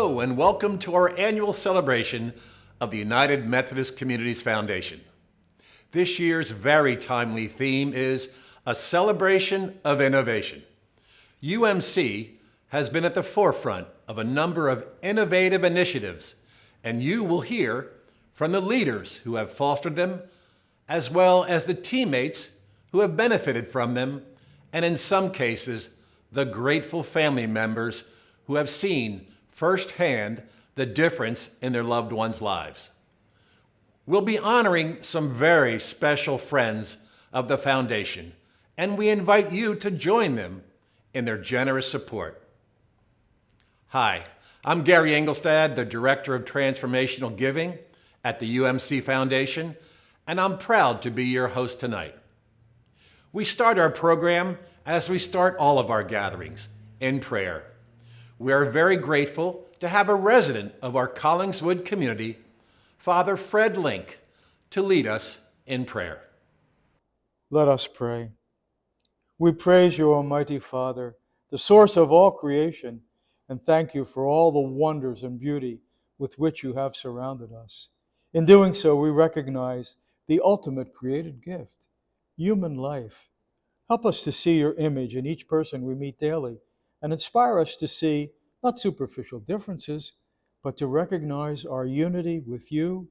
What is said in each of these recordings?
Hello, and welcome to our annual celebration of the United Methodist Communities Foundation. This year's very timely theme is a celebration of innovation. UMC has been at the forefront of a number of innovative initiatives, and you will hear from the leaders who have fostered them, as well as the teammates who have benefited from them, and in some cases, the grateful family members who have seen firsthand the difference in their loved ones' lives. We'll be honoring some very special friends of the foundation, and we invite you to join them in their generous support. Hi, I'm Gary Engelstad, the Director of Transformational Giving at the UMC Foundation, and I'm proud to be your host tonight. We start our program as we start all of our gatherings, in prayer. We are very grateful to have a resident of our Collingswood community, Father Fred Link, to lead us in prayer. Let us pray. We praise you, Almighty Father, the source of all creation, and thank you for all the wonders and beauty with which you have surrounded us. In doing so, we recognize the ultimate created gift, human life. Help us to see your image in each person we meet daily, and inspire us to see not superficial differences, but to recognize our unity with you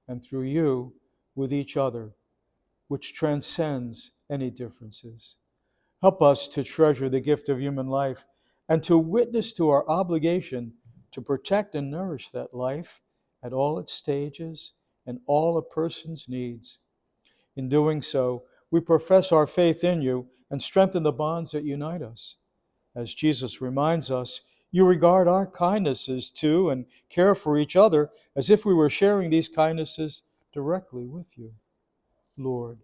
and through you with each other, which transcends any differences. Help us to treasure the gift of human life and to witness to our obligation to protect and nourish that life at all its stages and all a person's needs. In doing so, we profess our faith in you and strengthen the bonds that unite us. As Jesus reminds us, you regard our kindnesses to and care for each other as if we were sharing these kindnesses directly with you. Lord,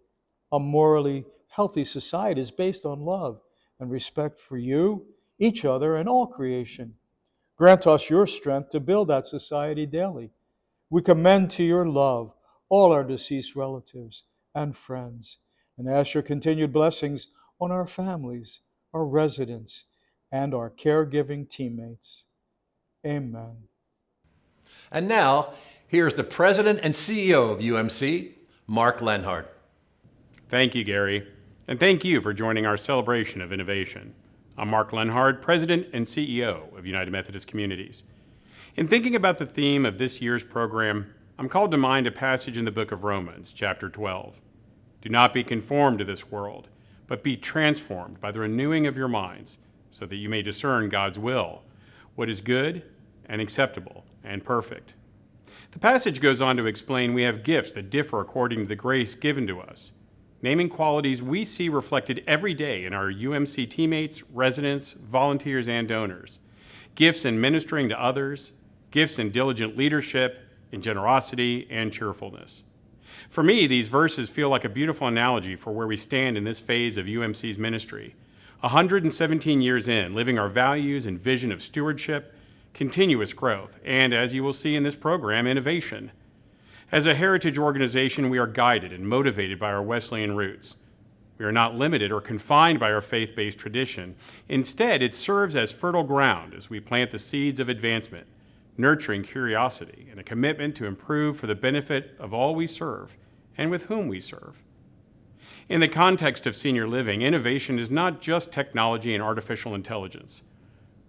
a morally healthy society is based on love and respect for you, each other, and all creation. Grant us your strength to build that society daily. We commend to your love all our deceased relatives and friends, and ask your continued blessings on our families, our residents, and our caregiving teammates. Amen. And now, here's the President and CEO of UMC, Mark Lenhart. Thank you, Gary, and thank you for joining our celebration of innovation. I'm Mark Lenhart, President and CEO of United Methodist Communities. In thinking about the theme of this year's program, I'm called to mind a passage in the book of Romans, chapter 12. Do not be conformed to this world, but be transformed by the renewing of your minds, so that you may discern God's will, what is good and acceptable and perfect. The passage goes on to explain we have gifts that differ according to the grace given to us, naming qualities we see reflected every day in our UMC teammates, residents, volunteers, and donors. Gifts in ministering to others, gifts in diligent leadership, in generosity, and cheerfulness. For me, these verses feel like a beautiful analogy for where we stand in this phase of UMC's ministry. 117 years in, living our values and vision of stewardship, continuous growth, and as you will see in this program, innovation. As a heritage organization, we are guided and motivated by our Wesleyan roots. We are not limited or confined by our faith-based tradition. Instead, it serves as fertile ground as we plant the seeds of advancement, nurturing curiosity and a commitment to improve for the benefit of all we serve and with whom we serve. In the context of senior living, innovation is not just technology and artificial intelligence.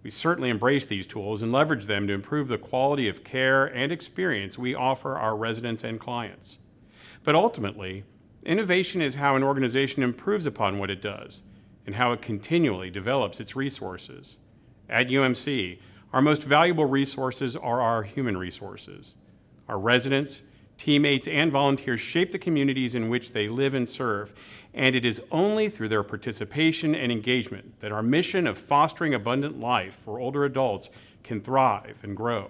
We certainly embrace these tools and leverage them to improve the quality of care and experience we offer our residents and clients. But ultimately, innovation is how an organization improves upon what it does and how it continually develops its resources. At UMC, our most valuable resources are our human resources. Our residents, teammates, and volunteers shape the communities in which they live and serve, and it is only through their participation and engagement that our mission of fostering abundant life for older adults can thrive and grow.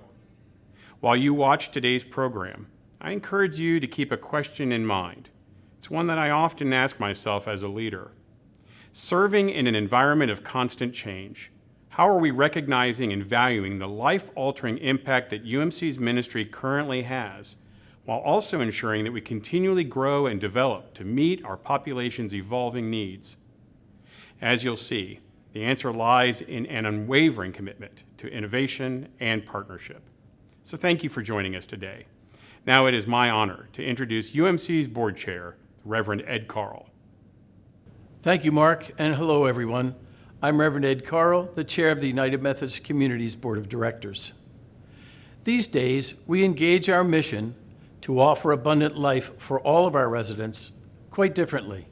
While you watch today's program, I encourage you to keep a question in mind. It's one that I often ask myself as a leader. Serving in an environment of constant change, how are we recognizing and valuing the life-altering impact that UMC's ministry currently has, while also ensuring that we continually grow and develop to meet our population's evolving needs? As you'll see, The answer lies in an unwavering commitment to innovation and partnership. So thank you for joining us today. Now it is my honor to introduce UMC's board chair, Reverend Ed Carl. Thank you, Mark, and hello, everyone. I'm Reverend Ed Carl, the chair of the United Methodist Communities Board of Directors. These days, we engage our mission to offer abundant life for all of our residents quite differently.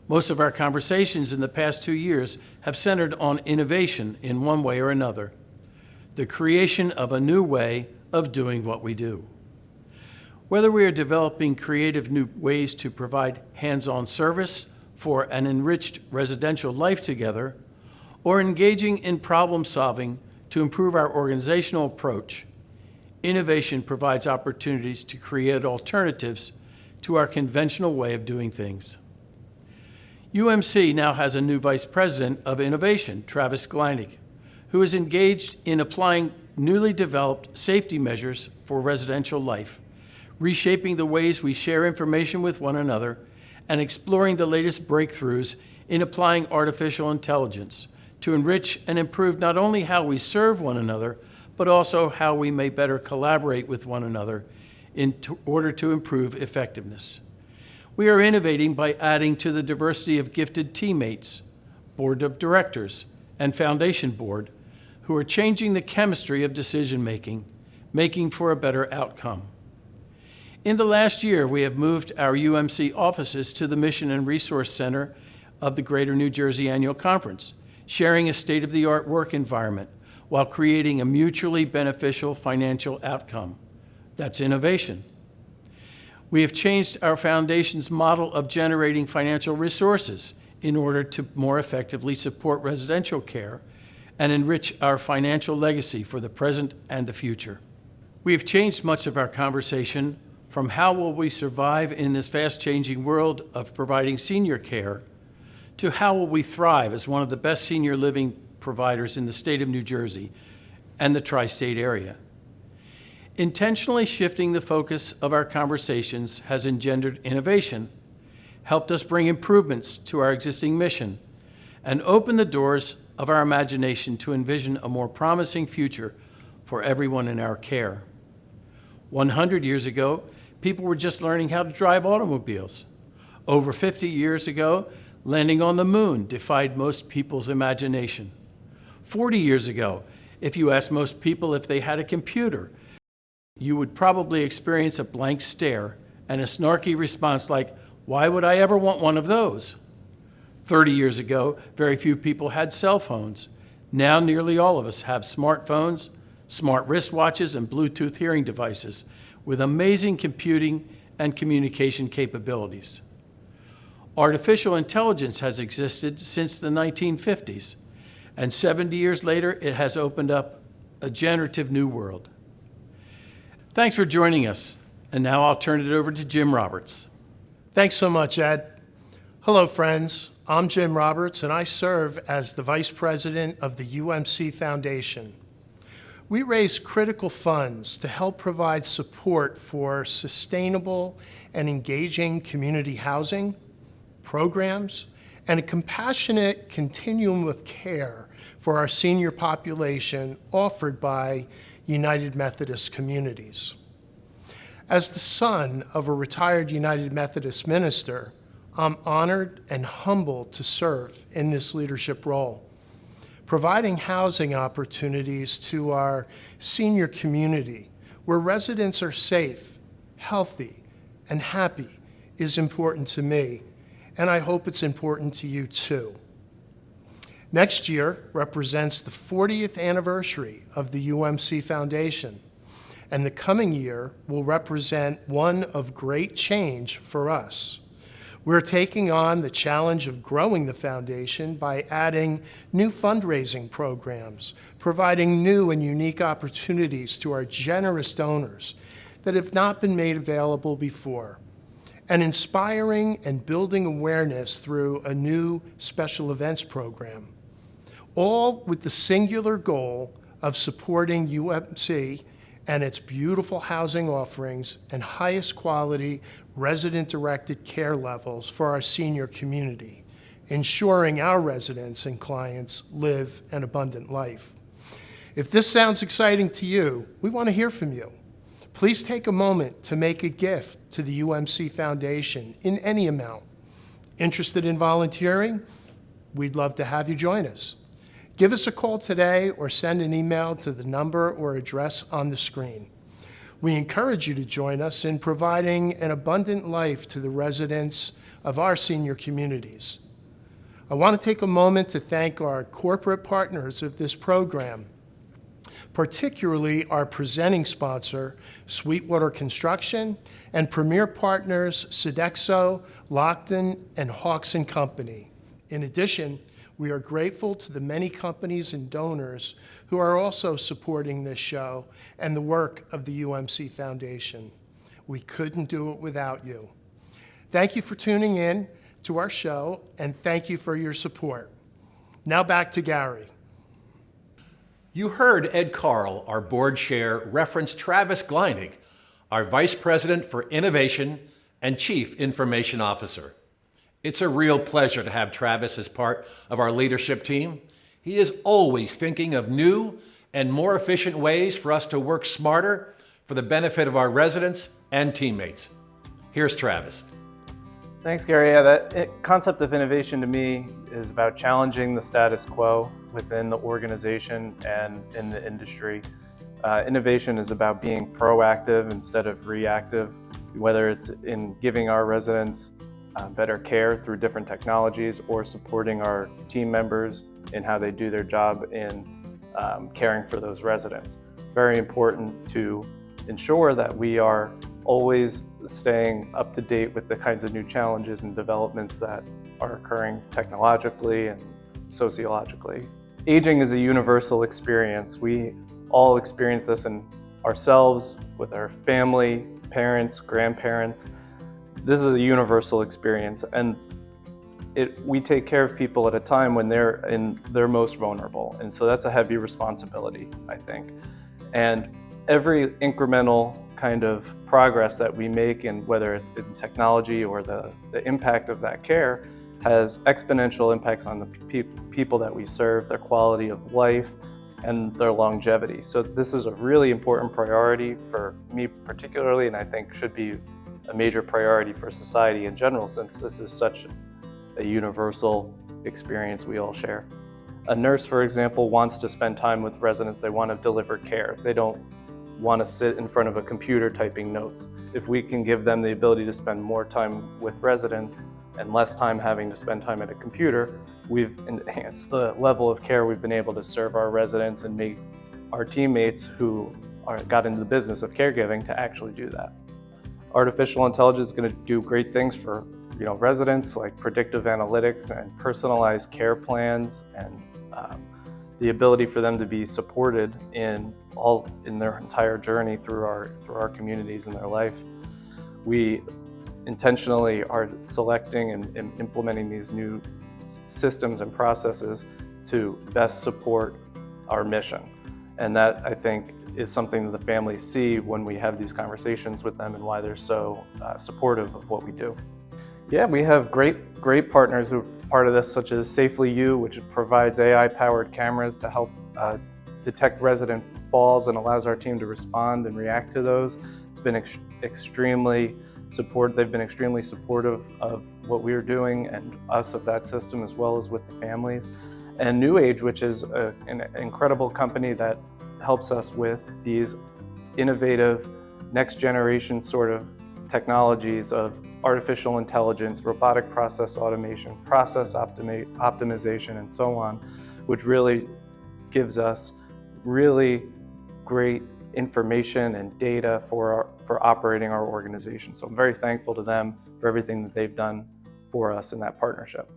Most of our conversations in the past 2 years have centered on innovation in one way or another, the creation of a new way of doing what we do. Whether we are developing creative new ways to provide hands-on service for an enriched residential life together, or engaging in problem solving to improve our organizational approach, innovation provides opportunities to create alternatives to our conventional way of doing things. UMC now has a new Vice President of Innovation, Travis Gleinig, who is engaged in applying newly developed safety measures for residential life, reshaping the ways we share information with one another, and exploring the latest breakthroughs in applying artificial intelligence to enrich and improve not only how we serve one another, but also how we may better collaborate with one another in order to improve effectiveness. We are innovating by adding to the diversity of gifted teammates, board of directors, and foundation board who are changing the chemistry of decision-making, making for a better outcome. In the last year, we have moved our UMC offices to the Mission and Resource Center of the Greater New Jersey Annual Conference, sharing a state-of-the-art work environment while creating a mutually beneficial financial outcome. That's innovation. We have changed our foundation's model of generating financial resources in order to more effectively support residential care and enrich our financial legacy for the present and the future. We have changed much of our conversation from how will we survive in this fast-changing world of providing senior care to how will we thrive as one of the best senior living providers in the state of New Jersey and the tri-state area. Intentionally shifting the focus of our conversations has engendered innovation, helped us bring improvements to our existing mission, and opened the doors of our imagination to envision a more promising future for everyone in our care. 100 years ago, people were just learning how to drive automobiles. Over 50 years ago, landing on the moon defied most people's imagination. 40 years ago, if you asked most people if they had a computer, you would probably experience a blank stare and a snarky response like, "Why would I ever want one of those?" 30 years ago, very few people had cell phones. Now nearly all of us have smartphones, smart wristwatches, and Bluetooth hearing devices with amazing computing and communication capabilities. Artificial intelligence has existed since the 1950s, and 70 years later, it has opened up a generative new world. Thanks for joining us, and now I'll turn it over to Jim Roberts. Thanks so much, Ed. Hello, friends. I'm Jim Roberts, and I serve as the Vice President of the UMC Foundation. We raise critical funds to help provide support for sustainable and engaging community housing, programs, and a compassionate continuum of care for our senior population offered by United Methodist Communities. As the son of a retired United Methodist minister, I'm honored and humbled to serve in this leadership role. Providing housing opportunities to our senior community where residents are safe, healthy, and happy is important to me, and I hope it's important to you too. Next year represents the 40th anniversary of the UMC Foundation, and the coming year will represent one of great change for us. We're taking on the challenge of growing the foundation by adding new fundraising programs, providing new and unique opportunities to our generous donors that have not been made available before, and inspiring and building awareness through a new special events program, all with the singular goal of supporting UMC and its beautiful housing offerings and highest quality resident-directed care levels for our senior community. ensuring our residents and clients live an abundant life. If this sounds exciting to you, we want to hear from you. Please take a moment to make a gift to the UMC Foundation in any amount. Interested in volunteering? We'd love to have you join us. Give us a call today or send an email to the number or address on the screen. We encourage you to join us in providing an abundant life to the residents of our senior communities. I want to take a moment to thank our corporate partners of this program, particularly our presenting sponsor, Sweetwater Construction, and premier partners, Sodexo, Lockton, and Hawks & Company. In addition, we are grateful to the many companies and donors who are also supporting this show and the work of the UMC Foundation. We couldn't do it without you. Thank you for tuning in to our show, and thank you for your support. Now back to Gary. You heard Ed Carl, our board chair, reference Travis Gleinig, our Vice President for Innovation and Chief Information Officer. It's a real pleasure to have Travis as part of our leadership team. He is always thinking of new and more efficient ways for us to work smarter for the benefit of our residents and teammates. Here's Travis. Thanks, Gary. Yeah, that concept of innovation to me is about challenging the status quo within the organization and in the industry. Innovation is about being proactive instead of reactive, whether it's in giving our residents better care through different technologies or supporting our team members in how they do their job in caring for those residents. Very important to ensure that we are always staying up to date with the kinds of new challenges and developments that are occurring technologically and sociologically. Aging is a universal experience. We all experience this in ourselves, with our family, parents, grandparents. This is a universal experience, and we take care of people at a time when they're in their most vulnerable, and so that's a heavy responsibility, I think. And every incremental kind of progress that we make, in whether it's in technology or the impact of that care, has exponential impacts on the people that we serve, their quality of life, and their longevity. So this is a really important priority for me particularly, and I think should be a major priority for society in general, since this is such a universal experience we all share. A nurse, for example, wants to spend time with residents. They want to deliver care. They don't want to sit in front of a computer typing notes. If we can give them the ability to spend more time with residents and less time having to spend time at a computer, we've enhanced the level of care we've been able to serve our residents and make our teammates who got into the business of caregiving to actually do that. Artificial intelligence is going to do great things for residents, like predictive analytics and personalized care plans, and the ability for them to be supported in their entire journey through our communities and their life. We intentionally are selecting and implementing these new systems and processes to best support our mission. And that, I think, is something that the families see when we have these conversations with them, and why they're so supportive of what we do. Yeah, we have great partners who are part of this, such as Safely You, which provides AI-powered cameras to help detect resident falls and allows our team to respond and react to those. It's been extremely supportive. They've been extremely supportive of what we're doing and us of that system, as well as with the families. And New Age, which is an incredible company that helps us with these innovative, next generation sort of technologies of artificial intelligence, robotic process automation, process optimization, and so on, which really gives us really great information and data for operating our organization. So I'm very thankful to them for everything that they've done for us in that partnership.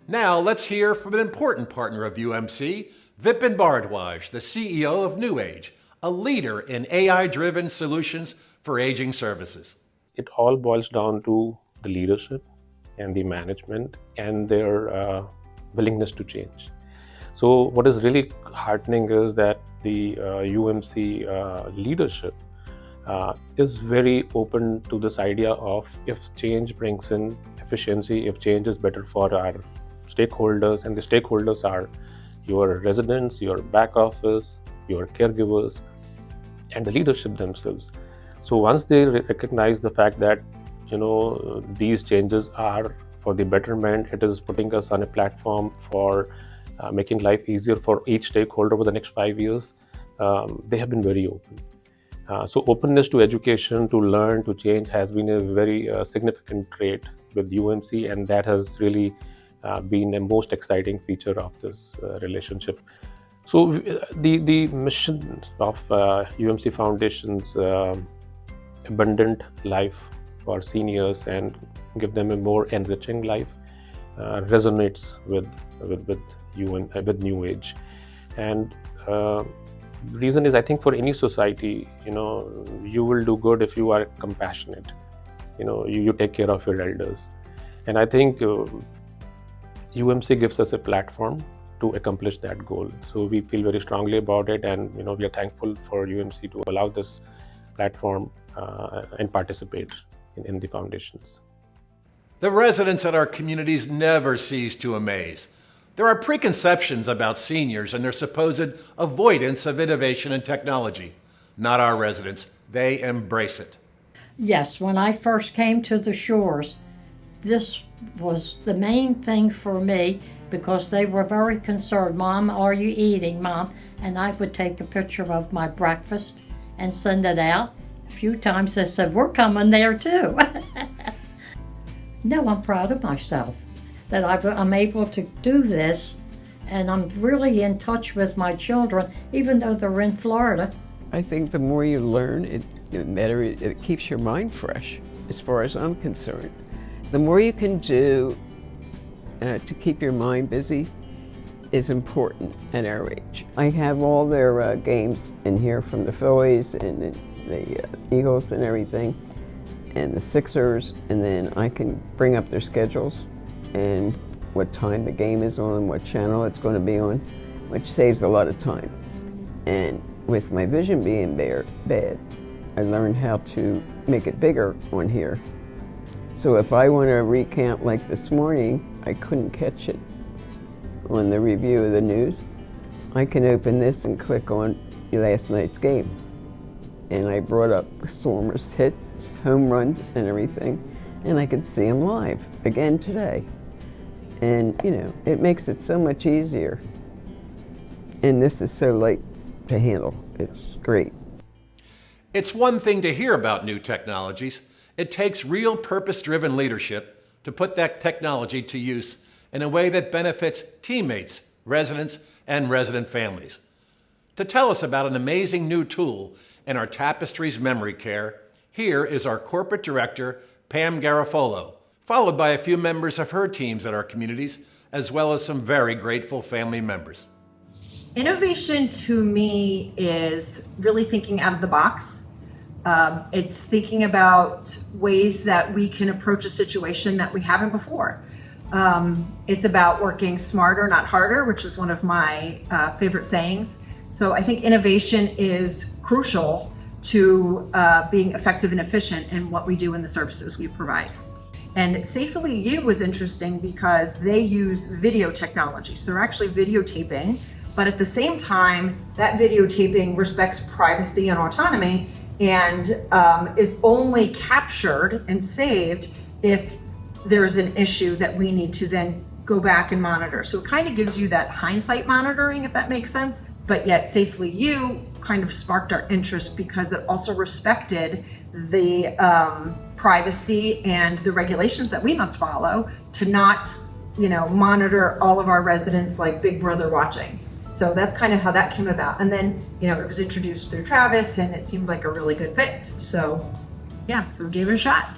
Now let's hear from an important partner of UMC, Vipin Bharadwaj, the CEO of New Age, a leader in AI-driven solutions for aging services. It all boils down to the leadership and the management and their willingness to change. So what is really heartening is that the UMC leadership is very open to this idea of if change brings in efficiency, if change is better for our stakeholders, and the stakeholders are your residents, your back office, your caregivers, and the leadership themselves. So once they recognize the fact that these changes are for the betterment, it is putting us on a platform for making life easier for each stakeholder over the next 5 years, they have been very open. So openness to education, to learn, to change has been a very significant trait with UMC, and that has really been a most exciting feature of this relationship. So the mission of UMC Foundation's abundant life for seniors and give them a more enriching life resonates with New Age. And reason is, I think for any society, you will do good if you are compassionate. You take care of your elders, and I think UMC gives us a platform to accomplish that goal. So we feel very strongly about it, and we are thankful for UMC to allow this platform and participate in the foundations. The residents at our communities never cease to amaze. There are preconceptions about seniors and their supposed avoidance of innovation and technology. Not our residents. They embrace it. Yes, when I first came to the shores, this was the main thing for me because they were very concerned. Mom, are you eating, Mom? And I would take a picture of my breakfast and send it out. A few times they said, we're coming there too. No, I'm proud of myself that I'm able to do this, and I'm really in touch with my children, even though they're in Florida. I think the more you learn, it keeps your mind fresh, as far as I'm concerned. The more you can do to keep your mind busy is important at our age. I have all their games in here, from the Phillies and the Eagles and everything, and the Sixers, and then I can bring up their schedules and what time the game is on, what channel it's going to be on, which saves a lot of time. And with my vision being bad, I learned how to make it bigger on here. So if I want to recount, like this morning, I couldn't catch it on the review of the news, I can open this and click on last night's game. And I brought up Stormer's hits, home runs, and everything, and I could see them live again today. And it makes it so much easier. And this is so light to handle. It's great. It's one thing to hear about new technologies. It takes real purpose-driven leadership to put that technology to use in a way that benefits teammates, residents, and resident families. To tell us about an amazing new tool in our Tapestries memory care, here is our corporate director, Pam Garofolo, followed by a few members of her teams at our communities, as well as some very grateful family members. Innovation to me is really thinking out of the box. It's thinking about ways that we can approach a situation that we haven't before. It's about working smarter, not harder, which is one of my favorite sayings. So I think innovation is crucial to being effective and efficient in what we do in the services we provide. And Safely You was interesting because they use video technology. So they're actually videotaping, but at the same time, that videotaping respects privacy and autonomy and is only captured and saved if there's an issue that we need to then go back and monitor. So it kind of gives you that hindsight monitoring, if that makes sense. But yet Safely You kind of sparked our interest because it also respected the privacy and the regulations that we must follow to not, monitor all of our residents like Big Brother watching. So that's kind of how that came about. And then, it was introduced through Travis and it seemed like a really good fit. So we gave it a shot.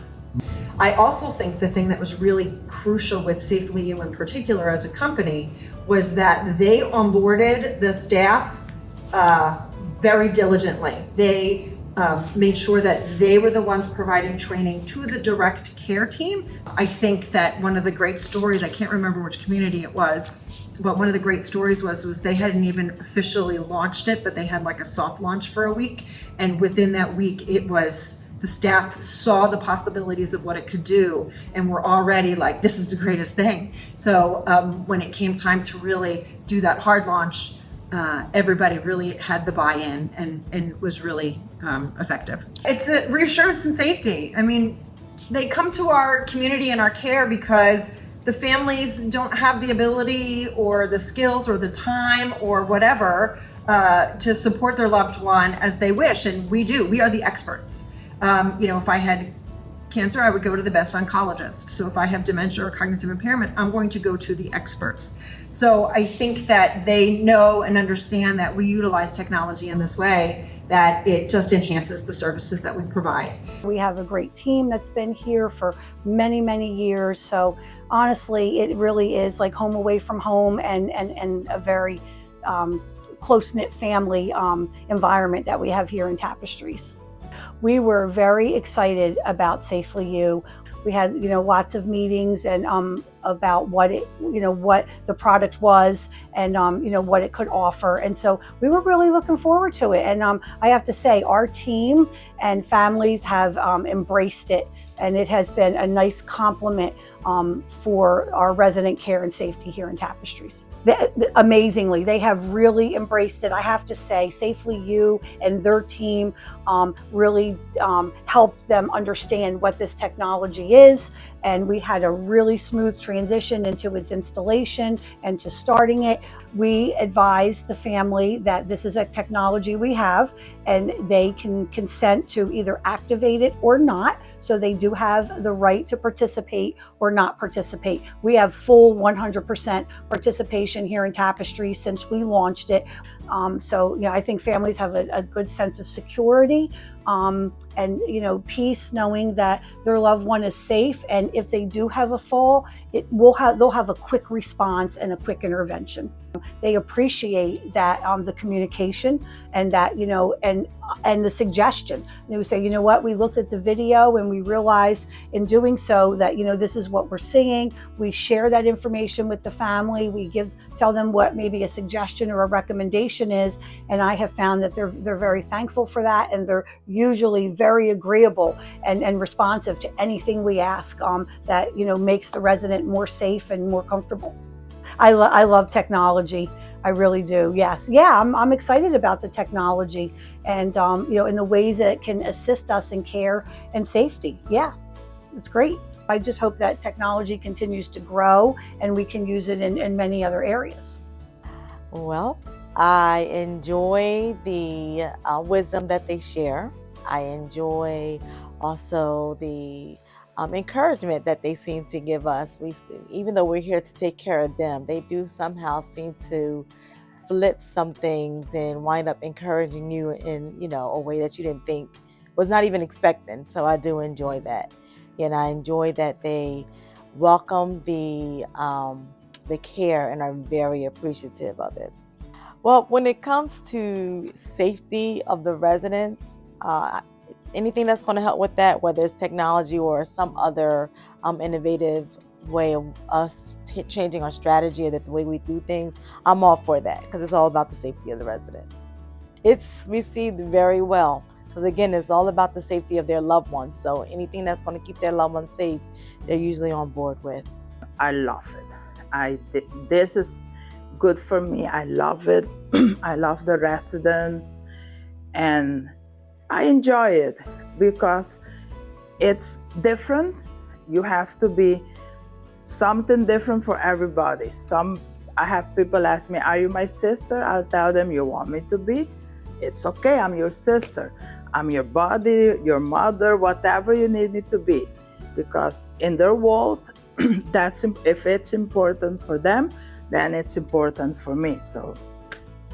I also think the thing that was really crucial with Safely You in particular as a company was that they onboarded the staff very diligently. They made sure that they were the ones providing training to the direct care team. I think that one of the great stories, I can't remember which community it was, but one of the great stories was they hadn't even officially launched it, but they had like a soft launch for a week. And within that week, the staff saw the possibilities of what it could do and were already like, this is the greatest thing. So when it came time to really do that hard launch, everybody really had the buy-in and was really effective. It's a reassurance and safety. I mean, they come to our community and our care because the families don't have the ability or the skills or the time or whatever to support their loved one as they wish, and we do. We are the experts. If I had cancer, I would go to the best oncologist. So if I have dementia or cognitive impairment, I'm going to go to the experts. So I think that they know and understand that we utilize technology in this way, that it just enhances the services that we provide. We have a great team that's been here for many, many years. So honestly, it really is like home away from home and a very close-knit family environment that we have here in Tapestries. We were very excited about Safely You. We had, lots of meetings and about what the product was and what it could offer. And so we were really looking forward to it. And I have to say, our team and families have embraced it, and it has been a nice complement for our resident care and safety here in Tapestries. Amazingly, they have really embraced it. I have to say, Safely You and their team really helped them understand what this technology is, and we had a really smooth transition into its installation and to starting it. We advise the family that this is a technology we have, and they can consent to either activate it or not. So they do have the right to participate or not participate. We have full 100% participation here in Tapestry since we launched it. I think families have a good sense of security and peace, knowing that their loved one is safe, and if they do have a fall, they'll have a quick response and a quick intervention. They appreciate that the communication and that and the suggestion. They would say, you know what, we looked at the video and we realized in doing so that this is what we're seeing. We share that information with the family. We tell them what maybe a suggestion or a recommendation is, and I have found that they're very thankful for that, and they're usually very agreeable and responsive to anything we ask that makes the resident more safe and more comfortable. I love technology. I really do. Yes. Yeah, I'm excited about the technology and in the ways that it can assist us in care and safety. Yeah, it's great. I just hope that technology continues to grow and we can use it in many other areas. Well, I enjoy the wisdom that they share. I enjoy also the encouragement that they seem to give us. Even though we're here to take care of them, they do somehow seem to flip some things and wind up encouraging you in a way that you didn't think, was not even expecting. So I do enjoy that. And I enjoy that they welcome the care and are very appreciative of it. Well, when it comes to safety of the residents, anything that's going to help with that, whether it's technology or some other innovative way of us changing our strategy or the way we do things, I'm all for that, because it's all about the safety of the residents. It's received very well. Because again, it's all about the safety of their loved ones. So anything that's going to keep their loved ones safe, they're usually on board with. I love it. This is good for me. I love it. I love the residents, and I enjoy it because it's different. You have to be something different for everybody. I have people ask me, "Are you my sister?" I'll tell them, "You want me to be? It's okay. I'm your sister. I'm your body, your mother, whatever you need me to be." Because in their world, if it's important for them, then it's important for me. So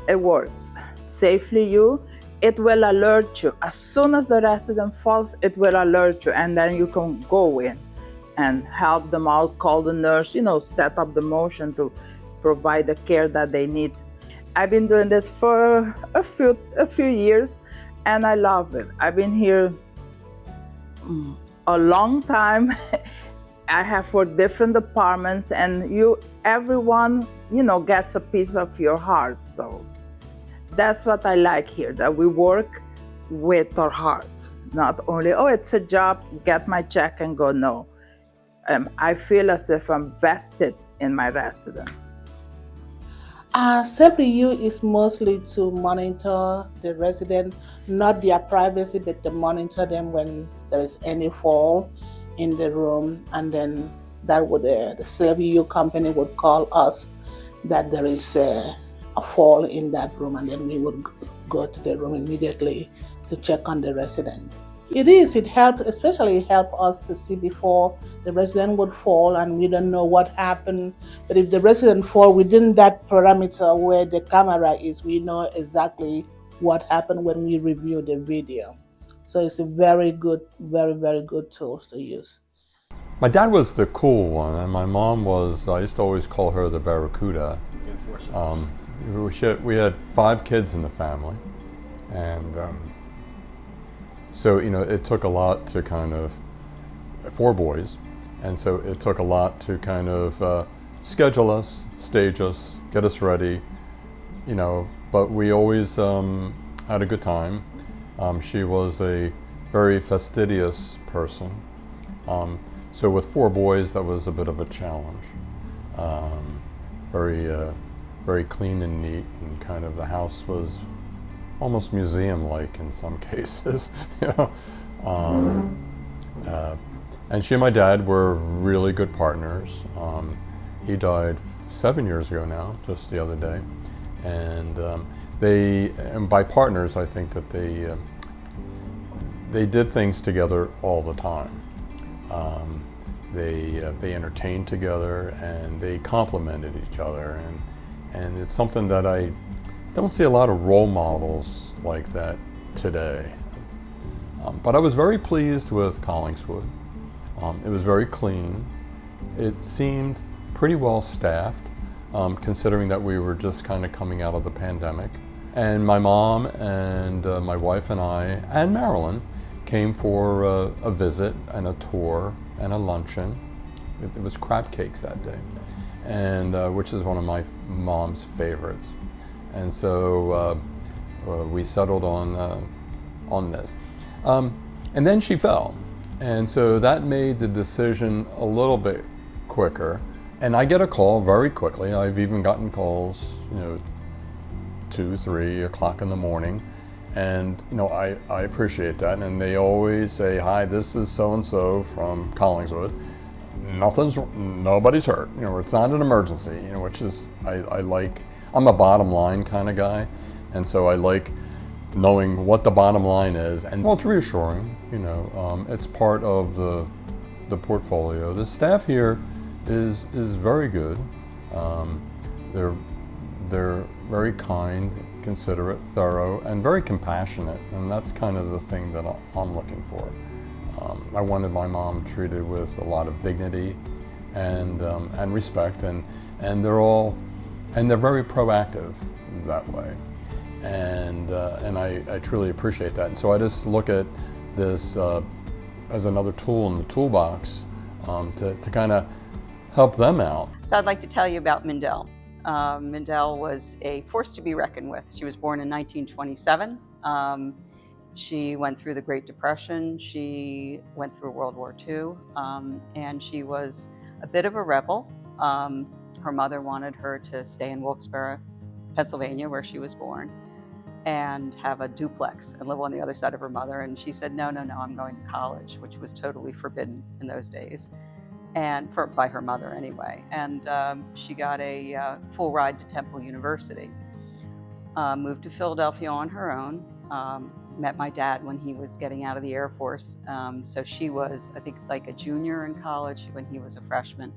it works. Safely You, it will alert you. As soon as the resident falls, it will alert you, and then you can go in and help them out, call the nurse, set up the motion to provide the care that they need. I've been doing this for a few years, and I love it. I've been here a long time. I have 4 different departments, and everyone, gets a piece of your heart. So that's what I like here, that we work with our heart. Not only, oh, it's a job, get my check and go. No. I feel as if I'm vested in my residents. Self-review is mostly to monitor the resident, not their privacy, but to monitor them when there is any fall in the room, and then that would the self-review company would call us that there is a fall in that room, and then we would go to the room immediately to check on the resident. It helps, especially help us to see before the resident would fall and we don't know what happened. But if the resident fall within that parameter where the camera is, we know exactly what happened when we review the video. So it's a very good, very, very good tool to use. My dad was the cool one, and my mom was, I used to always call her the Barracuda. We had 5 kids in the family, and so, it took a lot to 4 boys, and so it took a lot to schedule us, stage us, get us ready, but we always had a good time. She was a very fastidious person. So with 4 boys, that was a bit of a challenge. Very clean and neat, and the house was almost museum-like in some cases. And she and my dad were really good partners. He died 7 years ago now, just the other day, and by partners, I think that they did things together all the time. They entertained together, and they complemented each other, and it's something that I don't see a lot of role models like that today. But I was very pleased with Collingswood. It was very clean. It seemed pretty well staffed, considering that we were just coming out of the pandemic. And my mom and my wife and I and Marilyn came for a visit and a tour and a luncheon. It was crab cakes that day, and which is one of my mom's favorites. And so we settled on this. And then she fell, and so that made the decision a little bit quicker. And I get a call very quickly. I've even gotten calls, 2, 3 o'clock in the morning, and I appreciate that. And they always say, "Hi, this is so and so from Collingswood. Nobody's hurt. It's not an emergency." Which is I like. I'm a bottom line kind of guy, and so I like knowing what the bottom line is, and it's reassuring. It's part of the portfolio. The staff here is very good. They're very kind, considerate, thorough, and very compassionate, and that's the thing that I'm looking for. I wanted my mom treated with a lot of dignity and respect, and they're very proactive that way, and I truly appreciate that. And so I just look at this as another tool in the toolbox to help them out. So I'd like to tell you about Mindell. Mindell was a force to be reckoned with. She was born in 1927. She went through the Great Depression. She went through World War II, and she was a bit of a rebel. Her mother wanted her to stay in Wilkes-Barre, Pennsylvania, where she was born, and have a duplex and live on the other side of her mother. And she said, no, I'm going to college, which was totally forbidden in those days, and by her mother anyway. And she got a full ride to Temple University, moved to Philadelphia on her own, met my dad when he was getting out of the Air Force. So she was, I think, like a junior in college when he was a freshman.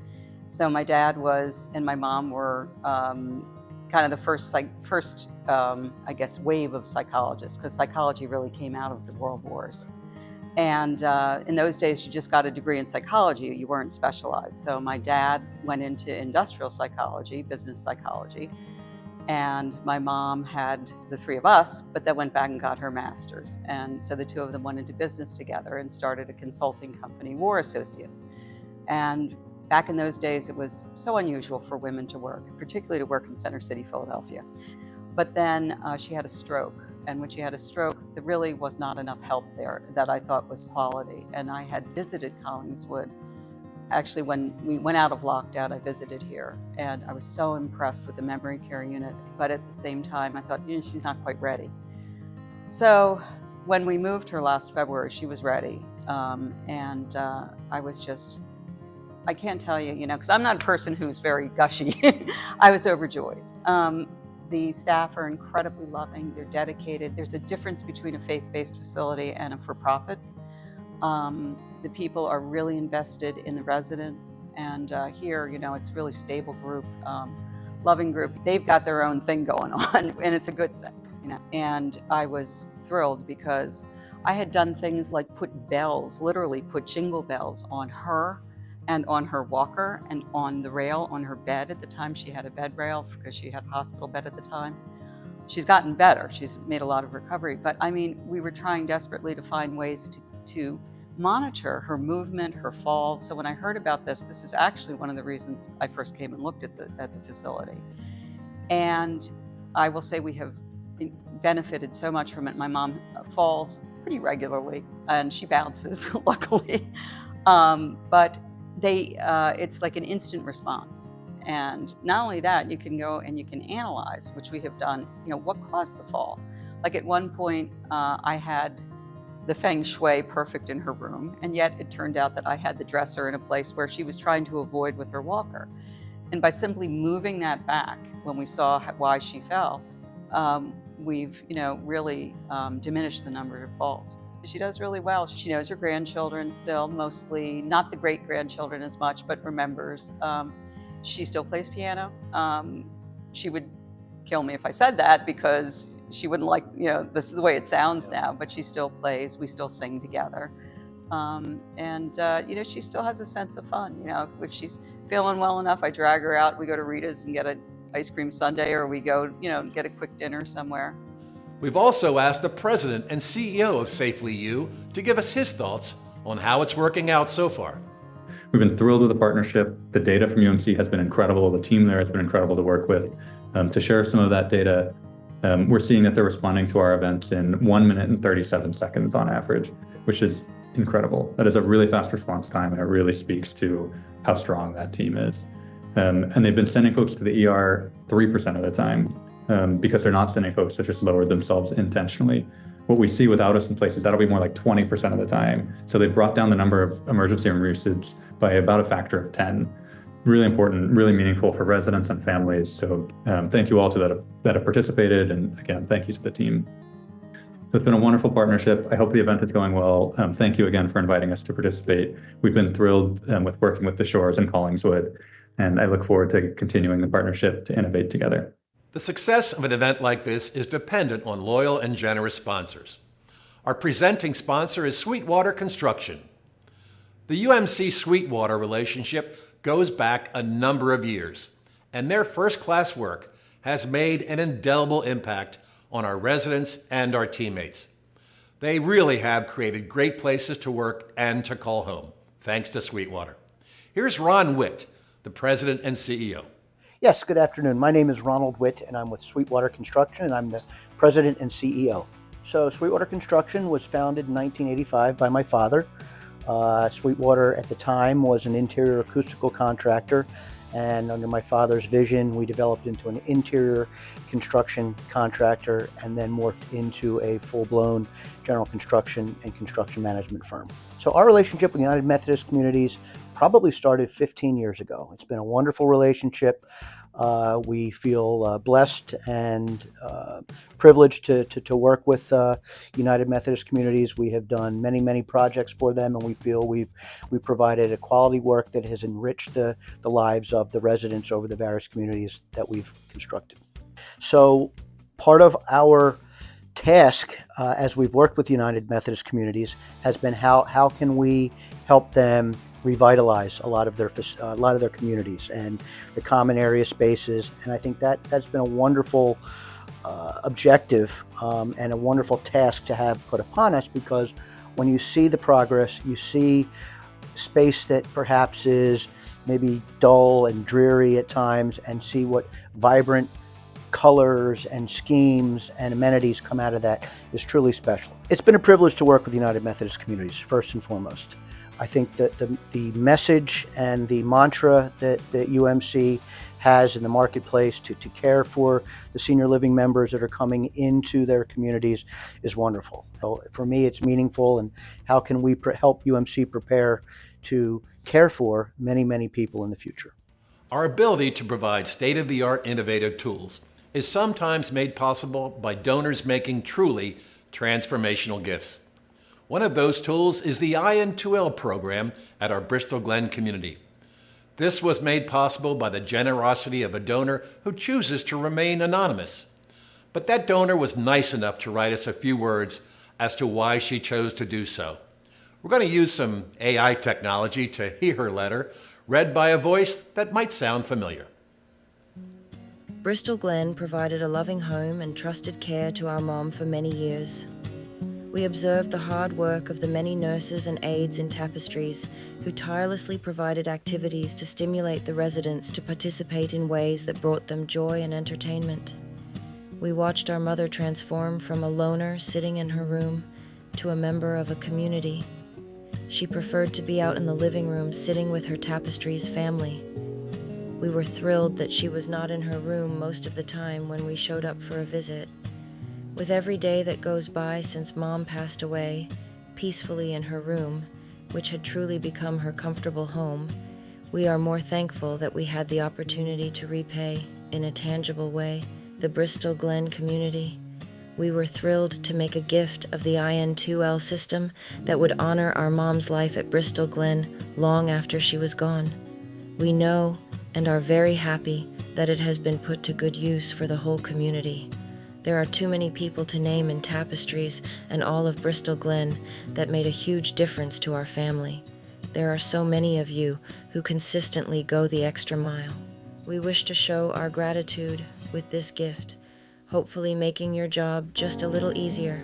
So my dad and my mom were the first I guess, wave of psychologists, because psychology really came out of the world wars. And in those days, you just got a degree in psychology. You weren't specialized. So my dad went into industrial psychology, business psychology, And my mom had the three of us, but then went back and got her master's. And so the two of them went into business together and started a consulting company, War Associates. And back in those days, it was so unusual for women to work, particularly to work in Center City, Philadelphia. But then she had a stroke. And when she had a stroke, there really was not enough help there that I thought was quality. And I had visited Collingswood. Actually, when we went out of lockdown, I visited here, and I was so impressed with the memory care unit. But at the same time, I thought, she's not quite ready. So when we moved her last February, she was ready. I was just, I can't tell you, because I'm not a person who's very gushy. I was overjoyed. The staff are incredibly loving. They're dedicated. There's a difference between a faith-based facility and a for-profit. The people are really invested in the residents, and here, it's really stable group, loving group. They've got their own thing going on, and it's a good thing, And I was thrilled because I had done things like put bells, literally put jingle bells on her and on her walker and on the rail on her bed. At the time, she had a bed rail because she had a hospital bed at the time. She's gotten better. She's made a lot of recovery. But we were trying desperately to find ways to monitor her movement, her falls. So when I heard about this is actually one of the reasons I first came and looked at the facility. And I will say we have benefited so much from it. My mom falls pretty regularly, and she bounces, luckily. But it's like an instant response. And not only that, you can go and you can analyze, which we have done, what caused the fall. Like at one point, I had the feng shui perfect in her room, and yet it turned out that I had the dresser in a place where she was trying to avoid with her walker. And by simply moving that back, when we saw why she fell, we've really diminished the number of falls. She does really well. She knows her grandchildren still, mostly, not the great-grandchildren as much, but remembers. She still plays piano. She would kill me if I said that because she wouldn't like, this is the way it sounds now, but she still plays. We still sing together. She still has a sense of fun. If she's feeling well enough, I drag her out. We go to Rita's and get an ice cream sundae, or we go, get a quick dinner somewhere. We've also asked the president and CEO of Safely You to give us his thoughts on how it's working out so far. We've been thrilled with the partnership. The data from UMC has been incredible. The team there has been incredible to work with. To share some of that data, we're seeing that they're responding to our events in 1 minute and 37 seconds on average, which is incredible. That is a really fast response time, and it really speaks to how strong that team is. And they've been sending folks to the ER 3% of the time because they're not sending folks that just lowered themselves intentionally. What we see without us in places, that'll be more like 20% of the time. So they've brought down the number of emergency room usage by about a factor of 10. Really important, really meaningful for residents and families. So thank you all to that have participated. And again, thank you to the team. So it's been a wonderful partnership. I hope the event is going well. Thank you again for inviting us to participate. We've been thrilled with working with the Shores and Collingswood, and I look forward to continuing the partnership to innovate together. The success of an event like this is dependent on loyal and generous sponsors. Our presenting sponsor is Sweetwater Construction. The UMC Sweetwater relationship goes back a number of years, and their first-class work has made an indelible impact on our residents and our teammates. They really have created great places to work and to call home, thanks to Sweetwater. Here's Ron Witt, the president and CEO. Yes, good afternoon. My name is Ronald Witt, and I'm with Sweetwater Construction, and I'm the president and CEO. So Sweetwater Construction was founded in 1985 by my father. Sweetwater at the time was an interior acoustical contractor, and under my father's vision, we developed into an interior construction contractor and then morphed into a full-blown general construction and construction management firm. So our relationship with United Methodist Communities probably started 15 years ago. It's been a wonderful relationship. We feel blessed and privileged to work with United Methodist Communities. We have done many, many projects for them, and we feel we've provided a quality work that has enriched the lives of the residents over the various communities that we've constructed. So part of our task, as we've worked with United Methodist Communities, has been how can we help them revitalize a lot of their communities and the common area spaces. And I think that's been a wonderful objective and a wonderful task to have put upon us, because when you see the progress, you see space that perhaps is maybe dull and dreary at times, and see what vibrant colors and schemes and amenities come out of that is truly special. It's been a privilege to work with United Methodist Communities, first and foremost. I think that the message and the mantra that UMC has in the marketplace to care for the senior living members that are coming into their communities is wonderful. So for me, it's meaningful, and how can we help UMC prepare to care for many, many people in the future. Our ability to provide state-of-the-art innovative tools is sometimes made possible by donors making truly transformational gifts. One of those tools is the IN2L program at our Bristol Glen community. This was made possible by the generosity of a donor who chooses to remain anonymous. But that donor was nice enough to write us a few words as to why she chose to do so. We're going to use some AI technology to hear her letter, read by a voice that might sound familiar. Bristol Glen provided a loving home and trusted care to our mom for many years. We observed the hard work of the many nurses and aides in Tapestries who tirelessly provided activities to stimulate the residents to participate in ways that brought them joy and entertainment. We watched our mother transform from a loner sitting in her room to a member of a community. She preferred to be out in the living room sitting with her Tapestries family. We were thrilled that she was not in her room most of the time when we showed up for a visit. With every day that goes by since Mom passed away, peacefully in her room, which had truly become her comfortable home, we are more thankful that we had the opportunity to repay, in a tangible way, the Bristol Glen community. We were thrilled to make a gift of the IN2L system that would honor our mom's life at Bristol Glen long after she was gone. We know and are very happy that it has been put to good use for the whole community. There are too many people to name in Tapestries and all of Bristol Glen that made a huge difference to our family. There are so many of you who consistently go the extra mile. We wish to show our gratitude with this gift, hopefully making your job just a little easier.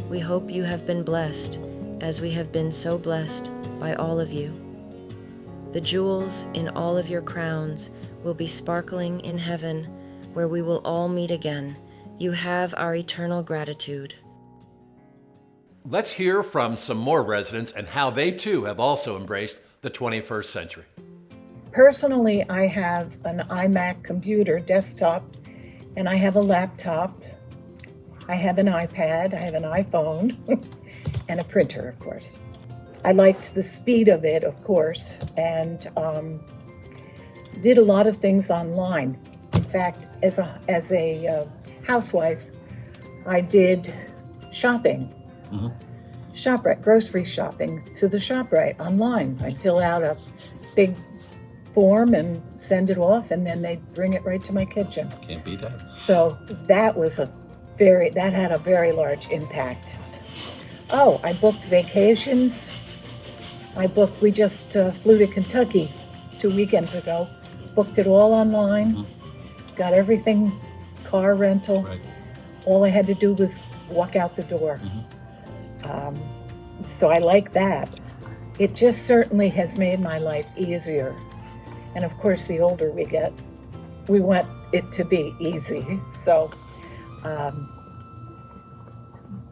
We hope you have been blessed, as we have been so blessed by all of you. The jewels in all of your crowns will be sparkling in heaven, where we will all meet again. You have our eternal gratitude. Let's hear from some more residents and how they too have also embraced the 21st century. Personally, I have an iMac computer desktop, and I have a laptop. I have an iPad, I have an iPhone, and a printer, of course. I liked the speed of it, of course, and did a lot of things online. In fact, as a housewife, I did shopping, ShopRite, grocery shopping to the ShopRite online. I'd fill out a big form and send it off, and then they'd bring it right to my kitchen. Can't beat that. So that had a very large impact. Oh, I booked vacations. We just flew to Kentucky 2 weekends ago, booked it all online, got everything, car rental. Right. All I had to do was walk out the door. So I like that. It just certainly has made my life easier. And of course, the older we get, we want it to be easy. So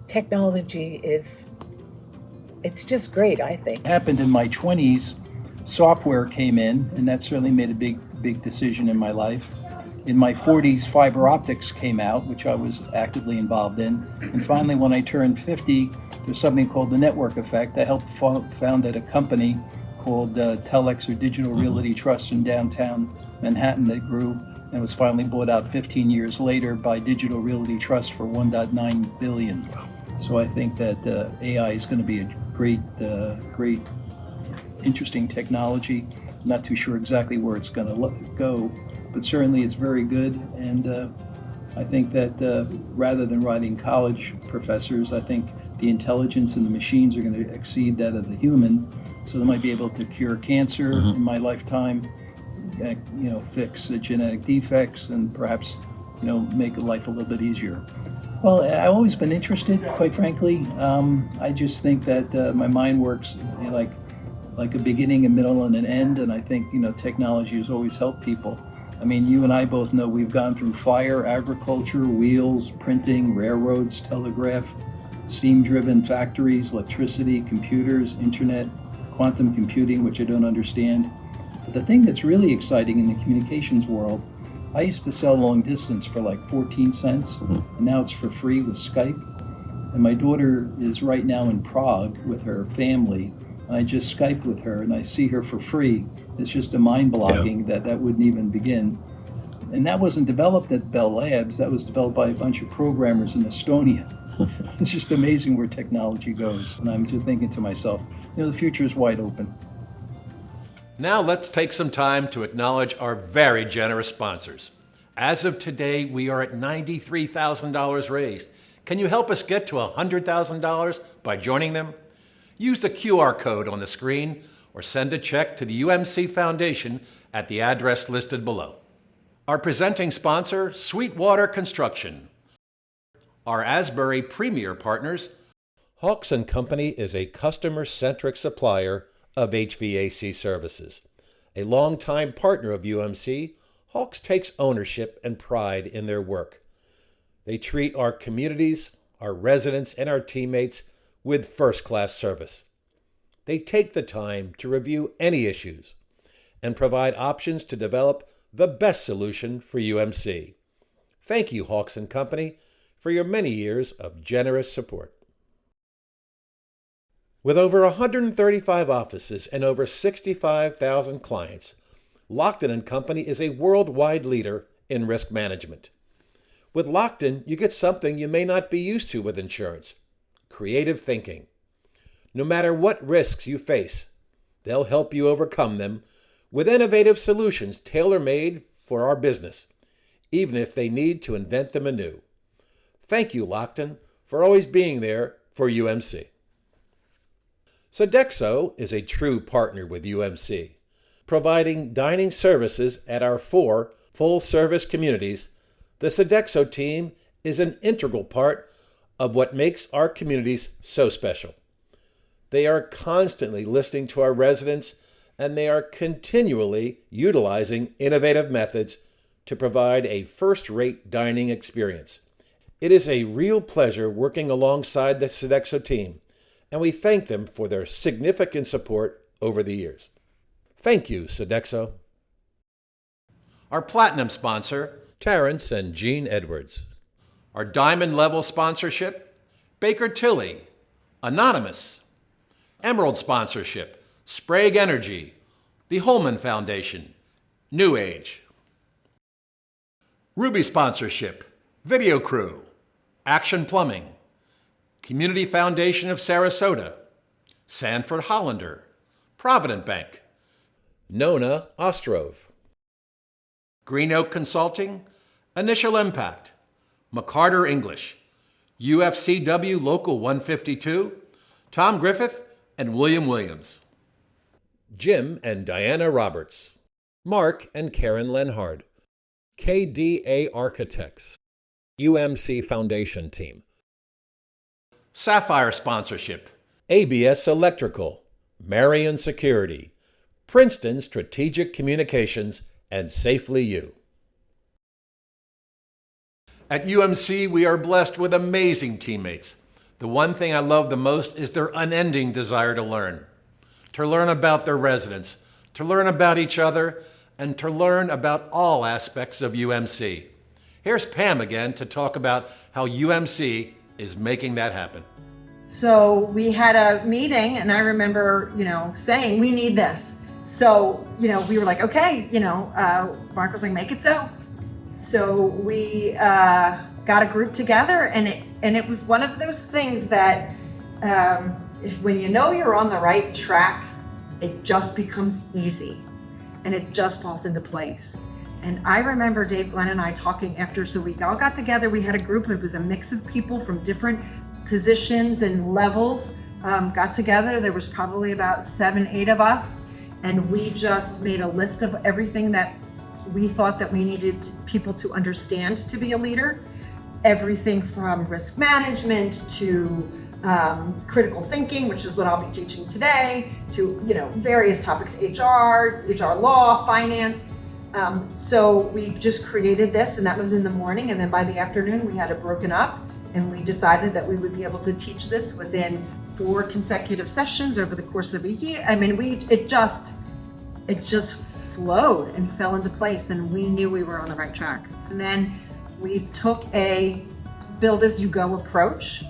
technology it's just great, I think. Happened in my 20s, software came in, and that certainly made a big decision in my life. In my 40s, fiber optics came out, which I was actively involved in. And finally, when I turned 50, there's something called the network effect. I helped founded a company called Telex, or Digital Realty Trust, in downtown Manhattan that grew and was finally bought out 15 years later by Digital Realty Trust for $1.9 billion. So I think that AI is going to be a great, interesting technology. I'm not too sure exactly where it's going to go, but certainly it's very good, and I think that rather than writing college professors, I think the intelligence in the machines are going to exceed that of the human. So they might be able to cure cancer in my lifetime, fix genetic defects, and perhaps, make life a little bit easier. Well, I've always been interested, quite frankly. I just think that my mind works like a beginning, a middle, and an end, and I think technology has always helped people. I mean, you and I both know we've gone through fire, agriculture, wheels, printing, railroads, telegraph, steam-driven factories, electricity, computers, internet, quantum computing, which I don't understand. But the thing that's really exciting in the communications world, I used to sell long distance for like 14 cents, and now it's for free with Skype. And my daughter is right now in Prague with her family, and I just Skyped with her, and I see her for free. It's just a mind-blocking that wouldn't even begin. And that wasn't developed at Bell Labs. That was developed by a bunch of programmers in Estonia. It's just amazing where technology goes. And I'm just thinking to myself, the future is wide open. Now let's take some time to acknowledge our very generous sponsors. As of today, we are at $93,000 raised. Can you help us get to $100,000 by joining them? Use the QR code on the screen or send a check to the UMC Foundation at the address listed below. Our presenting sponsor, Sweetwater Construction. Our Asbury Premier partners, Hawks & Company is a customer-centric supplier of HVAC services. A longtime partner of UMC, Hawks takes ownership and pride in their work. They treat our communities, our residents, and our teammates with first-class service. They take the time to review any issues and provide options to develop the best solution for UMC. Thank you, Hawks & Company, for your many years of generous support. With over 135 offices and over 65,000 clients, Lockton & Company is a worldwide leader in risk management. With Lockton, you get something you may not be used to with insurance: creative thinking. No matter what risks you face, they'll help you overcome them with innovative solutions tailor-made for our business, even if they need to invent them anew. Thank you, Lockton, for always being there for UMC. Sodexo is a true partner with UMC, providing dining services at our 4 full-service communities. The Sodexo team is an integral part of what makes our communities so special. They are constantly listening to our residents, and they are continually utilizing innovative methods to provide a first-rate dining experience. It is a real pleasure working alongside the Sodexo team, and we thank them for their significant support over the years. Thank you, Sodexo. Our platinum sponsor, Terrence and Jean Edwards. Our diamond level sponsorship, Baker Tilly, Anonymous. Emerald sponsorship, Sprague Energy, the Holman Foundation, New Age. Ruby sponsorship, Video Crew, Action Plumbing, Community Foundation of Sarasota, Sanford Hollander, Provident Bank, Nona Ostrov. Green Oak Consulting, Initial Impact, McCarter English, UFCW Local 152, Tom Griffith, and William Williams. Jim and Diana Roberts. Mark and Karen Lenhard. KDA Architects. UMC Foundation Team. Sapphire Sponsorship. ABS Electrical. Marion Security. Princeton Strategic Communications, and Safely You. At UMC, we are blessed with amazing teammates. The one thing I love the most is their unending desire to learn about their residents, to learn about each other, and to learn about all aspects of UMC. Here's Pam again to talk about how UMC is making that happen. So we had a meeting, and I remember, saying, we need this. So, we were like, okay, Mark was like, make it so. So we got a group together, and it was one of those things that when you know you're on the right track, it just becomes easy and it just falls into place. And I remember Dave, Glenn, and I talking after, so we all got together, we had a group, it was a mix of people from different positions and levels, got together. There was probably about 7, 8 of us, and we just made a list of everything that we thought that we needed people to understand to be a leader. Everything from risk management to critical thinking, which is what I'll be teaching today, to various topics, HR law, finance. So we just created this, and that was in the morning, and then by the afternoon we had it broken up, and we decided that we would be able to teach this within 4 consecutive sessions over the course of a year. I mean, it just flowed and fell into place, and we knew we were on the right track. And then we took a build as you go approach.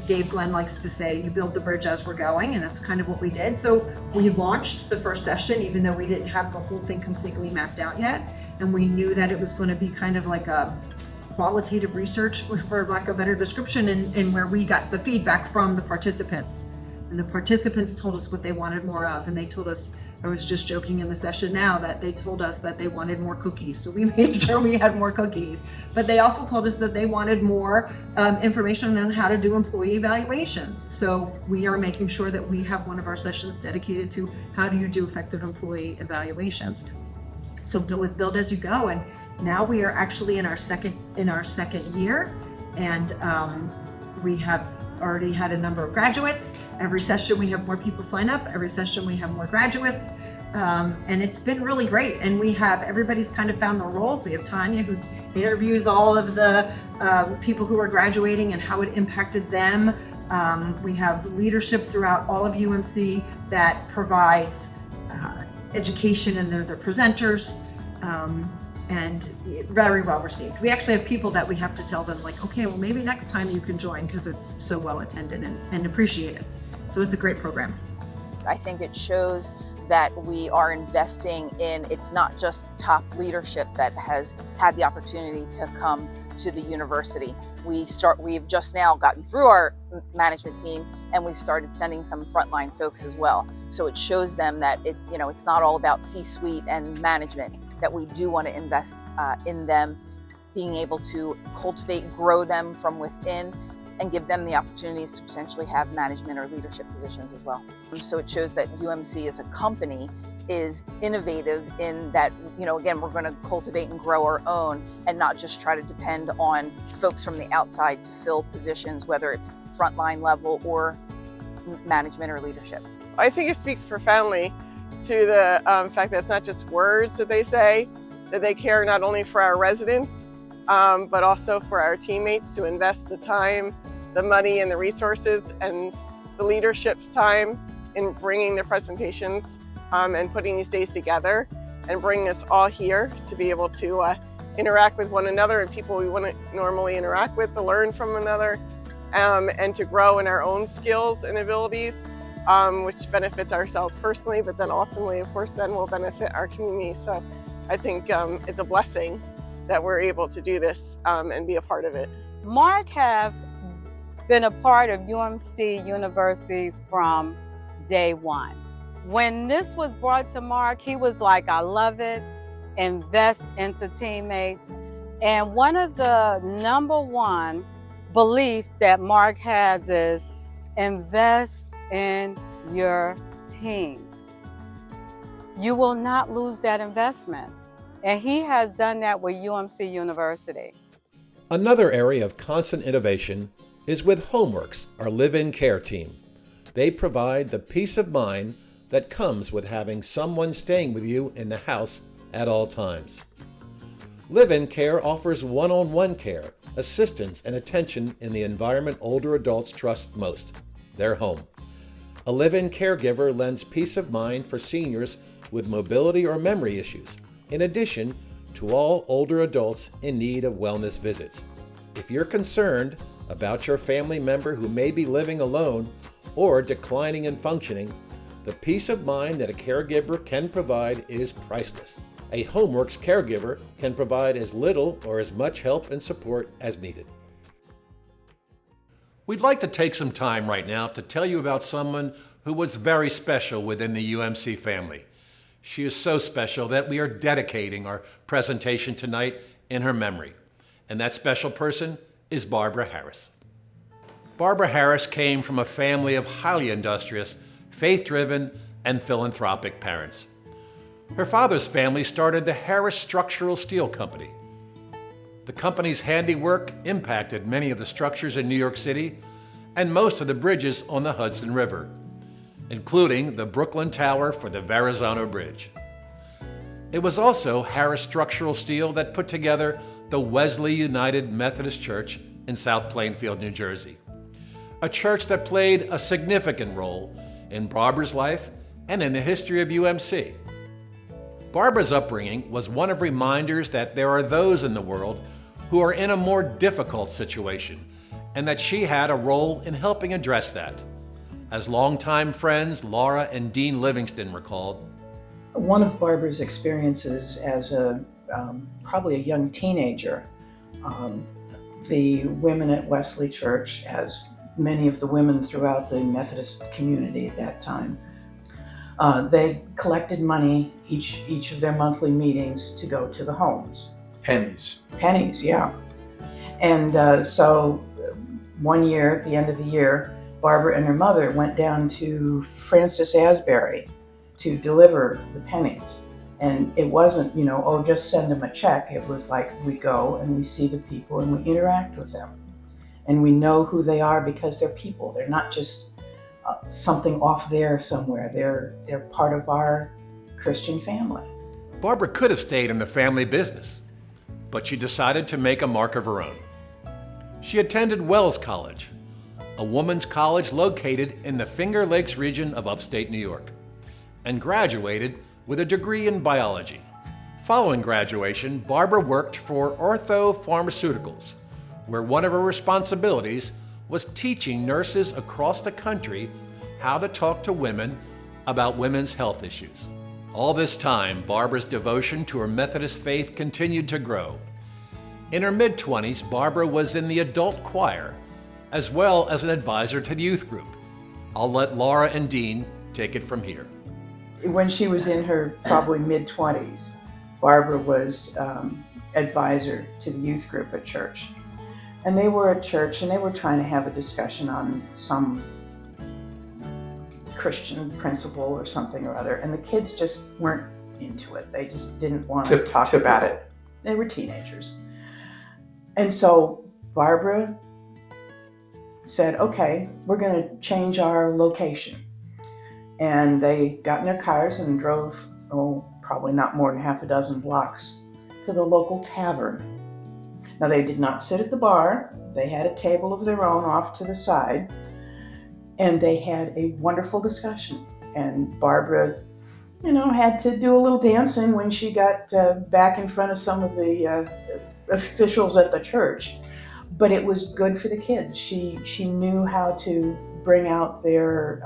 Dave Glenn likes to say, you build the bridge as we're going, and that's kind of what we did. So we launched the first session, even though we didn't have the whole thing completely mapped out yet. And we knew that it was going to be kind of like a qualitative research, for lack of a better description, and where we got the feedback from the participants. And the participants told us what they wanted more of, and they told us, I was just joking in the session now, that they told us that they wanted more cookies. So we made sure we had more cookies. But they also told us that they wanted more information on how to do employee evaluations. So we are making sure that we have one of our sessions dedicated to how do you do effective employee evaluations. So with Build As You Go, and now we are actually in our second year, and we have already had a number of graduates. Every session we have more people sign up. Every session we have more graduates. And it's been really great. And everybody's kind of found their roles. We have Tanya, who interviews all of the people who are graduating and how it impacted them. We have leadership throughout all of UMC that provides education, and they're the presenters. And very well received. We actually have people that we have to tell them, like, okay, well, maybe next time you can join, because it's so well attended and appreciated. So it's a great program. I think it shows that we are investing in, it's not just top leadership that has had the opportunity to come to the university. We've just now gotten through our management team, and we've started sending some frontline folks as well. So it shows them that it's not all about C-suite and management, that we do want to invest in them, being able to cultivate, grow them from within, and give them the opportunities to potentially have management or leadership positions as well. So it shows that UMC as a company is innovative in that, again, we're going to cultivate and grow our own and not just try to depend on folks from the outside to fill positions, whether it's frontline level or management or leadership. I think it speaks profoundly to the fact that it's not just words that they say, that they care not only for our residents, but also for our teammates to invest the time, the money, and the resources, and the leadership's time in bringing the presentations and putting these days together and bringing us all here to be able to interact with one another and people we wouldn't normally interact with, to learn from one another, and to grow in our own skills and abilities, which benefits ourselves personally, but then ultimately, of course, then will benefit our community. So I think it's a blessing that we're able to do this and be a part of it. Mark have been a part of UMC University from day one. When this was brought to Mark, he was like, I love it, invest into teammates. And one of the #1 belief that Mark has is invest in your team. You will not lose that investment. And he has done that with UMC University. Another area of constant innovation is with Homeworks, our live-in care team. They provide the peace of mind that comes with having someone staying with you in the house at all times. Live-in care offers one-on-one care, assistance, and attention in the environment older adults trust most, their home. A live-in caregiver lends peace of mind for seniors with mobility or memory issues, in addition to all older adults in need of wellness visits. If you're concerned about your family member who may be living alone or declining in functioning, the peace of mind that a caregiver can provide is priceless. A Homeworks caregiver can provide as little or as much help and support as needed. We'd like to take some time right now to tell you about someone who was very special within the UMC family. She is so special that we are dedicating our presentation tonight in her memory. And that special person is Barbara Harris. Barbara Harris came from a family of highly industrious, faith-driven, and philanthropic parents. Her father's family started the Harris Structural Steel Company. The company's handiwork impacted many of the structures in New York City and most of the bridges on the Hudson River, including the Brooklyn Tower for the Verrazano Bridge. It was also Harris Structural Steel that put together the Wesley United Methodist Church in South Plainfield, New Jersey, a church that played a significant role in Barbara's life and in the history of UMC. Barbara's upbringing was one of reminders that there are those in the world who are in a more difficult situation, and that she had a role in helping address that. As longtime friends Laura and Dean Livingston recalled, one of Barbara's experiences as probably a young teenager, the women at Wesley Church, as many of the women throughout the Methodist community at that time, they collected money each of their monthly meetings to go to the homes. Pennies, yeah. And so one year, at the end of the year, Barbara and her mother went down to Francis Asbury to deliver the pennies. And it wasn't, oh, just send them a check. It was like we go and we see the people and we interact with them. And we know who they are because they're people. They're not just something off there somewhere. They're part of our Christian family. Barbara could have stayed in the family business, but she decided to make a mark of her own. She attended Wells College, a woman's college located in the Finger Lakes region of upstate New York, and graduated with a degree in biology. Following graduation, Barbara worked for Ortho Pharmaceuticals, where one of her responsibilities was teaching nurses across the country how to talk to women about women's health issues. All this time, Barbara's devotion to her Methodist faith continued to grow. In her mid-20s, Barbara was in the adult choir, as well as an advisor to the youth group. I'll let Laura and Dean take it from here. When she was in her probably mid-20s, Barbara was advisor to the youth group at church. And they were at church and they were trying to have a discussion on some Christian principle or something or other. And the kids just weren't into it. They just didn't want to talk about it. They were teenagers. And so Barbara said, okay, we're going to change our location. And they got in their cars and drove, probably not more than half a dozen blocks to the local tavern. Now, they did not sit at the bar. They had a table of their own off to the side, and they had a wonderful discussion. And Barbara, had to do a little dancing when she got back in front of some of the officials at the church. But it was good for the kids. She knew how to bring out their,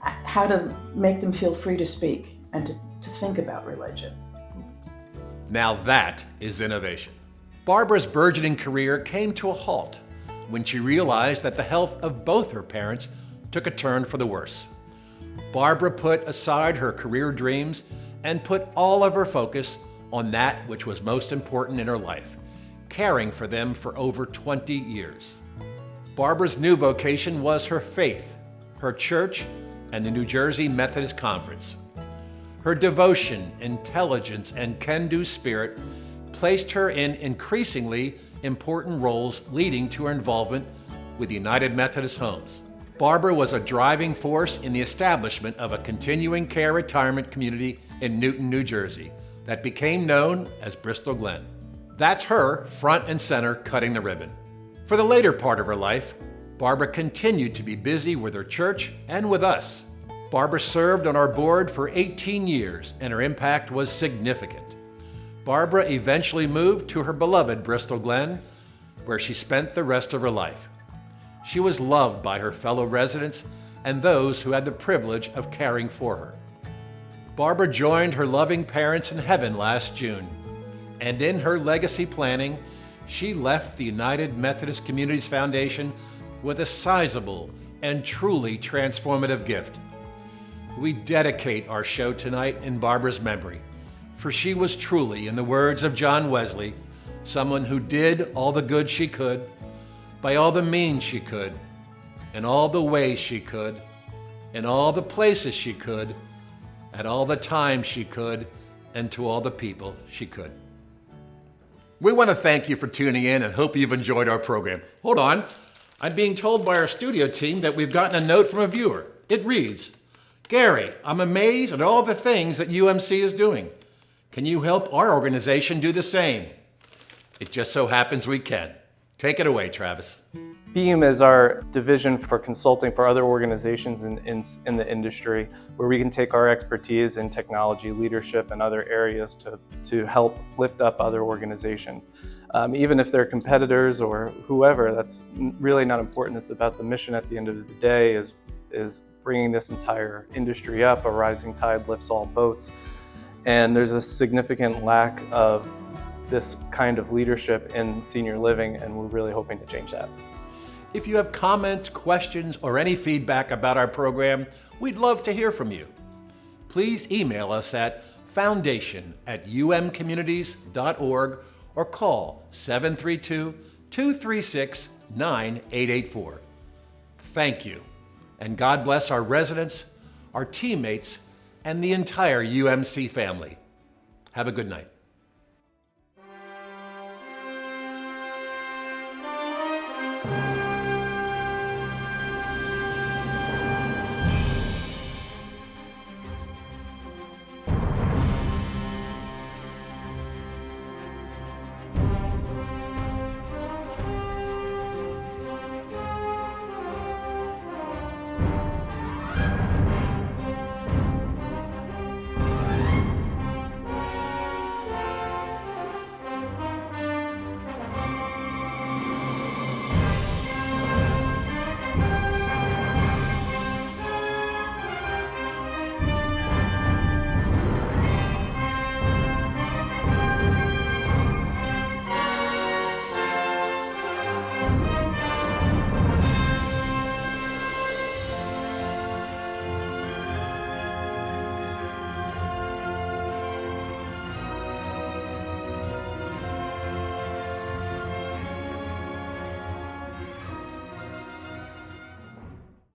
how to make them feel free to speak and to think about religion. Now that is innovation. Barbara's burgeoning career came to a halt when she realized that the health of both her parents took a turn for the worse. Barbara put aside her career dreams and put all of her focus on that which was most important in her life, caring for them for over 20 years. Barbara's new vocation was her faith, her church, and the New Jersey Methodist Conference. Her devotion, intelligence, and can-do spirit placed her in increasingly important roles leading to her involvement with the United Methodist Homes. Barbara was a driving force in the establishment of a continuing care retirement community in Newton, New Jersey that became known as Bristol Glen. That's her front and center cutting the ribbon. For the later part of her life, Barbara continued to be busy with her church and with us. Barbara served on our board for 18 years, and her impact was significant. Barbara eventually moved to her beloved Bristol Glen, where she spent the rest of her life. She was loved by her fellow residents and those who had the privilege of caring for her. Barbara joined her loving parents in heaven last June, and in her legacy planning, she left the United Methodist Communities Foundation with a sizable and truly transformative gift. we dedicate our show tonight in Barbara's memory, for she was truly, in the words of John Wesley, someone who did all the good she could, by all the means she could, in all the ways she could, in all the places she could, at all the times she could, and to all the people she could. We want to thank you for tuning in and hope you've enjoyed our program. Hold on. I'm being told by our studio team that we've gotten a note from a viewer. It reads, "Gary, I'm amazed at all the things that UMC is doing. Can you help our organization do the same?" It just so happens we can. Take it away, Travis. BEAM is our division for consulting for other organizations in the industry, where we can take our expertise in technology, leadership, and other areas to help lift up other organizations. Even if they're competitors or whoever, that's really not important. It's about the mission at the end of the day is bringing this entire industry up. A rising tide lifts all boats. And there's a significant lack of this kind of leadership in senior living, and we're really hoping to change that. If you have comments, questions, or any feedback about our program, we'd love to hear from you. Please email us at foundation@umcommunities.org or call 732-236-9884. Thank you, and God bless our residents, our teammates, and the entire UMC family. Have a good night.